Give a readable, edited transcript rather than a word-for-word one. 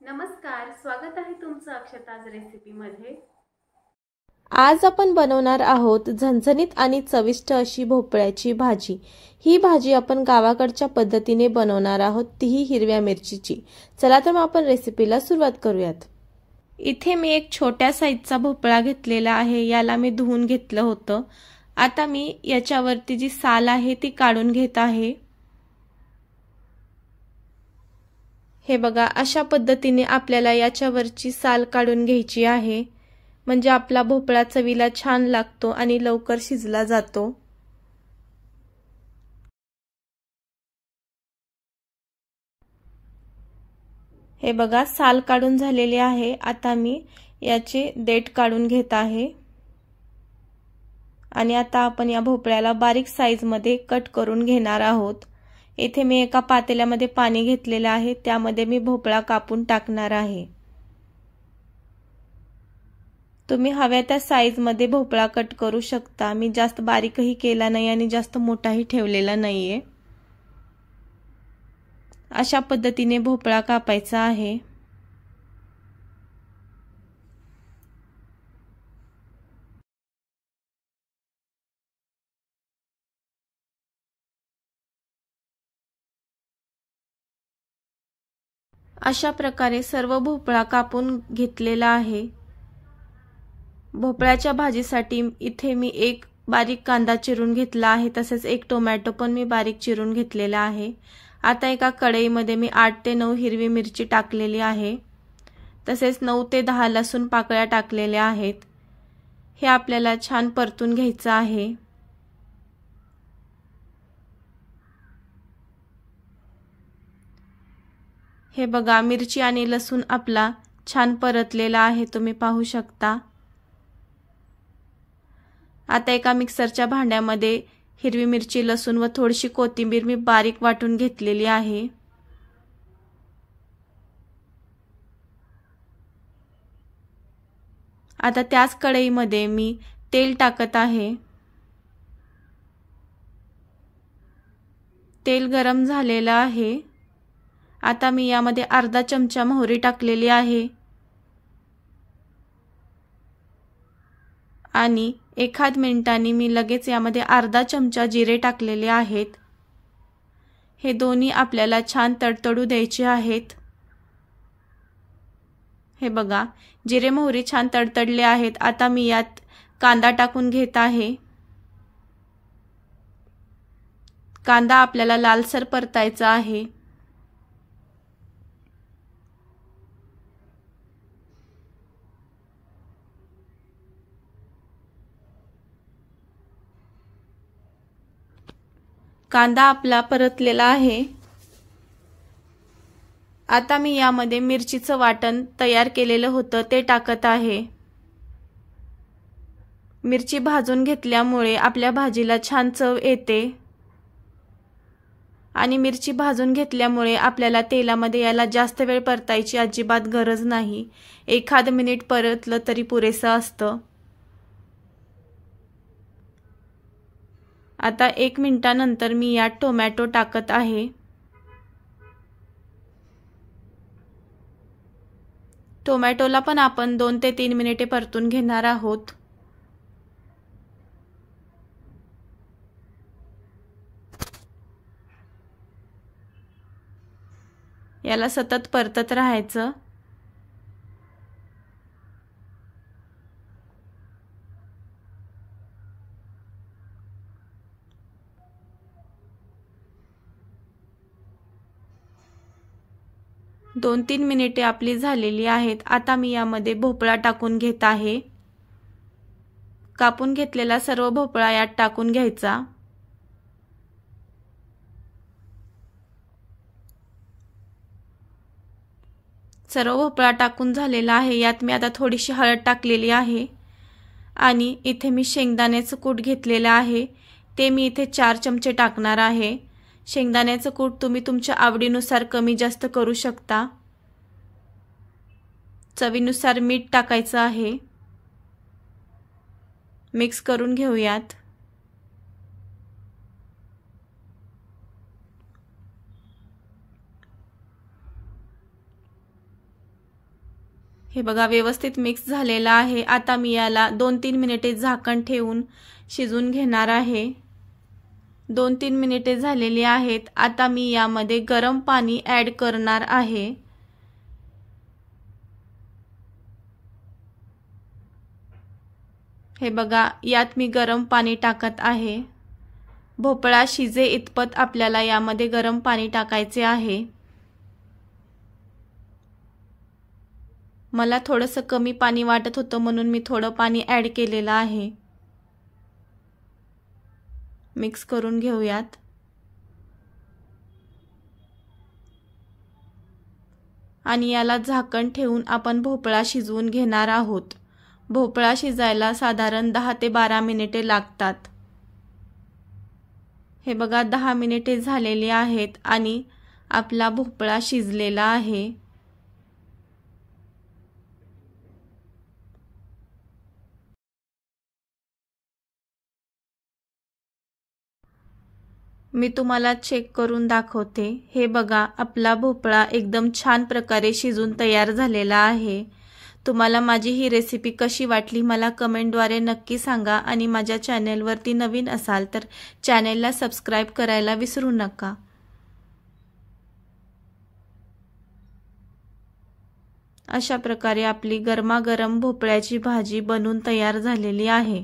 नमस्कार, स्वागत आहे तुमचं अक्षताज रेसिपीमध्ये। आज आपण बनवणार आहोत झणझणीत आणि चविष्ट अशी भोपळ्याची भाजी। ही भाजी आपण गावाकडच्या पद्धतीने बनवणार आहोत, तीही हिरव्या मिरचीची। चला तर मग आपण रेसिपीला सुरुवात करूयात। इथे मी एक छोट्या साईजचा भोपळा घेतलेला आहे, याला मी धुवून घेतलं होतं। आता मी याच्यावरती जी साल आहे ती काढून घेत आहे। हे बघा, अशा पद्धतीने आपल्याला याच्यावरची साल काढून घ्यायची आहे, म्हणजे आपला भोपळा चवीला छान लागतो आणि लवकर शिजला जातो। हे बघा, साल काढून झालेली आहे। आता मी याचे देठ काढून घेत आहे आणि आता आपण या भोपळ्याला बारीक साईज मध्ये कट करून घेणार आहोत। इथे मी एका पातेल्यामध्ये पाणी घेतलेले आहे, त्यामध्ये मी भोपळा कापून टाकणार आहे। तुम्ही हव्या त्या साईज मध्ये भोपळा कट करू शकता। मी जास्त बारीकही केला नाही आणि जास्त मोठाही ठेवलेला नाहीये। अशा पद्धतीने भोपळा कापायचा आहे। अशा प्रकारे सर्व भोपळा कापून घेतलेला आहे। भोपळ्याच्या भाजीसाठी इथे मी एक बारीक कांदा चिरून घेतला आहे, तसेच एक टोमॅटो पण मी बारीक चिरून घेतलेला आहे। आता एका कढईमध्ये मी 8 ते 9 हिरवी मिरची टाकलेली आहे, तसेच 9 ते 10 लसूण पाकळ्या टाकलेल्या आहेत। हे आपल्याला छान परतून घ्यायचं आहे। हे बघा, मिरची आणि लसूण आपला छान परतलेला आहे, तुम्ही पाहू शकता। आता एका मिक्सरच्या भांड्यामध्ये हिरवी मिरची, लसूण व थोडीशी कोथिंबीर मी बारीक वाटून घेतलेली आहे। आता त्याच कढईमध्ये मी तेल टाकत आहे। तेल गरम झालेलं आहे। आता मी यामध्ये अर्धा चमचा मोहरी टाकलेली आहे आणि 1 मिनिटांनी मी लगेच यामध्ये अर्धा चमचा जिरे टाकलेले आहेत। हे दोन्ही आपल्याला छान तडतडू द्यायचे आहेत। हे बघा, जिरे मोहरी छान तडतडले आहेत। आता मी यात कांदा टाकून घेत आहे। कांदा आपल्याला लालसर परतायचा आहे। कांदा आपला परतलेला आहे। आता मी यामध्ये मिरचीचं वाटण तयार केलेलं होतं ते टाकत आहे। मिरची भाजून घेतल्यामुळे आपल्या भाजीला छान चव येते आणि मिरची भाजून घेतल्यामुळे आपल्याला तेलामध्ये याला जास्त वेळ परतायची अजिबात गरज नाही। 1 मिनिट परतलं तरी पुरेसं असतं। आता 1 मिनिटानंतर मी यात टोमॅटो टाकत आहे। टोमॅटोला पण आपण 2 ते 3 मिनिटे परतून घेणार आहोत। याला सतत परतत राहायचं। दोन 3 मिनिटे आपली झालेली आहेत। आता मी यामध्ये भोपळा टाकून घेत आहे। कापून घेतलेला सर्व भोपळा यात टाकून घ्यायचा। सर्व भोपळा टाकून झालेला आहे। यात मी आता थोडीशी हळद टाकलेली आहे आणि इथे मी शेंगदाण्याचं कूट घेतलेलं आहे, ते मी इथे 4 चमचे टाकणार आहे। शेंगदाण्याचं कूट तुम्ही तुमच्या आवडीनुसार कमी जास्त करू शकता। चवीनुसार मीठ टाकायचं आहे। मिक्स करून घेऊयात। हे बघा व्यवस्थित मिक्स झालेला आहे। आता मी याला 2-3 मिनिटे झाकण ठेवून शिजून घेणार आहे। 2-3 मिनिटे झालेली आहेत। आता मी यामध्ये गरम पाणी ॲड करणार आहे। हे बघा यात मी गरम पाणी टाकत आहे। भोपळा शिजे इतपत आपल्याला यामध्ये गरम पाणी टाकायचे आहे। मला थोडंसं कमी पाणी वाटत होतं म्हणून मी थोडं पाणी ॲड केलेलं आहे। मिक्स करून घेऊयात। आणि याला झाकण ठेवून आपण भोपळा शिजवून घेणार आहोत। भोपळा शिजायला साधारण 10 ते 12 मिनिटे लागतात। हे बघा 10 मिनिटे झालेली आहेत आणि आपला भोपळा शिजलेला आहे। मी तुम्हाला चेक करून दाखवते। हे बघा आपला भोपळा एकदम छान प्रकारे शिजून तयार झालेला आहे। तुम्हाला माझी ही रेसिपी कशी वाटली मला कमेंटद्वारे नक्की सांगा आणि माझ्या चॅनेलवरती नवीन असाल तर चॅनेलला सबस्क्राइब करायला विसरू नका। अशा प्रकारे आपली गरमागरम भोपळ्याची भाजी बनून तयार झालेली आहे।